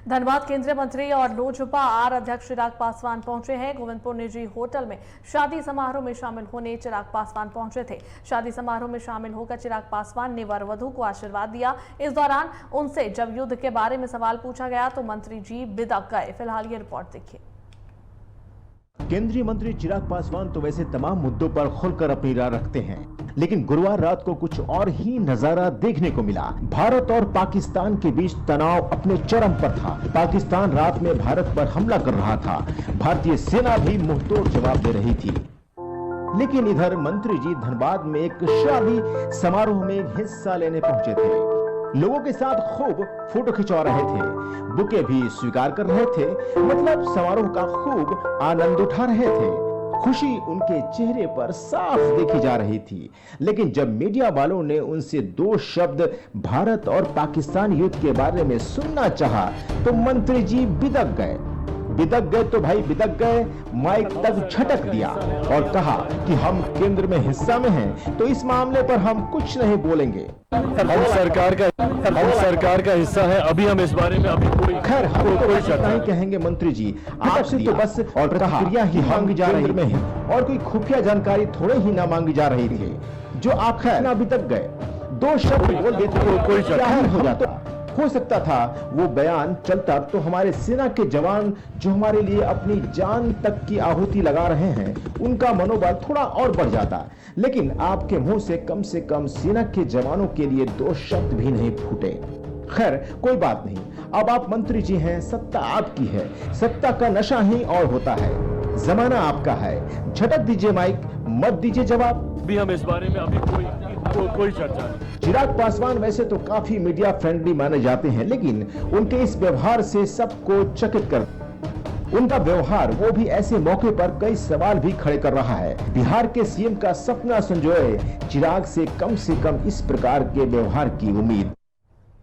धनबाद केंद्रीय मंत्री और लोजपा आर अध्यक्ष चिराग पासवान पहुंचे हैं। गोविंदपुर निजी होटल में शादी समारोह में शामिल होने चिराग पासवान पहुंचे थे। शादी समारोह में शामिल होकर चिराग पासवान ने वर वधू को आशीर्वाद दिया। इस दौरान उनसे जब युद्ध के बारे में सवाल पूछा गया तो मंत्री जी बिदक गए। फिलहाल ये रिपोर्ट देखिए। केंद्रीय मंत्री चिराग पासवान तो वैसे तमाम मुद्दों पर खुलकर अपनी राय रखते हैं, लेकिन गुरुवार रात को कुछ और ही नजारा देखने को मिला। भारत और पाकिस्तान के बीच तनाव अपने चरम पर था। पाकिस्तान रात में भारत पर हमला कर रहा था। भारतीय सेना भी मुंहतोड़ जवाब दे रही थी। लेकिन इधर मंत्री जी धनबाद में एक शादी समारोह में हिस्सा लेने पहुंचे थे। लोगों के साथ खूब फोटो खिंचवा रहे थे, बुके भी स्वीकार कर रहे थे, मतलब समारोह का खूब आनंद उठा रहे थे। खुशी उनके चेहरे पर साफ देखी जा रही थी। लेकिन जब मीडिया वालों ने उनसे दो शब्द भारत और पाकिस्तान युद्ध के बारे में सुनना चाहा तो मंत्री जी बिदक गए। बिदक गए तो भाई बिदक गए, माइक तक झटक दिया और कहा कि हम केंद्र में हिस्सा में हैं, तो इस मामले पर हम कुछ नहीं बोलेंगे। हम सरकार का हिस्सा है। अभी हम इस बारे में अभी कोई खैर हम तो नहीं कहेंगे मंत्री जी, आपसे तो बस और प्रतिक्रिया ही मांगी जा रही में है और कोई खुफिया जानकारी थोड़े ही ना मांगी जा रही थी, जो आप खैर अभी तक गए दो शब्द बोल देते तो कोई जाहिर हो जाता। हो सकता था वो बयान चलता तो हमारे सेना के जवान जो हमारे लिए अपनी जान तक की आहुति लगा रहे हैं, उनका मनोबल थोड़ा और बढ़ जाता। लेकिन आपके मुंह से कम सेना के जवानों के लिए दो शब्द भी नहीं फूटे। खैर कोई बात नहीं, अब आप मंत्री जी हैं, सत्ता आपकी है, सत्ता का नशा ही और होता है। जमाना आपका है, झटक दीजिए माइक, मत दीजिए जवाब। भी हम इस बारे में अभी कोई चर्चा नहीं। चिराग पासवान वैसे तो काफी मीडिया फ्रेंडली माने जाते हैं, लेकिन उनके इस व्यवहार से सबको चकित कर उनका व्यवहार वो भी ऐसे मौके पर कई सवाल भी खड़े कर रहा है। बिहार के सीएम का सपना संजोए चिराग से कम इस प्रकार के व्यवहार की उम्मीद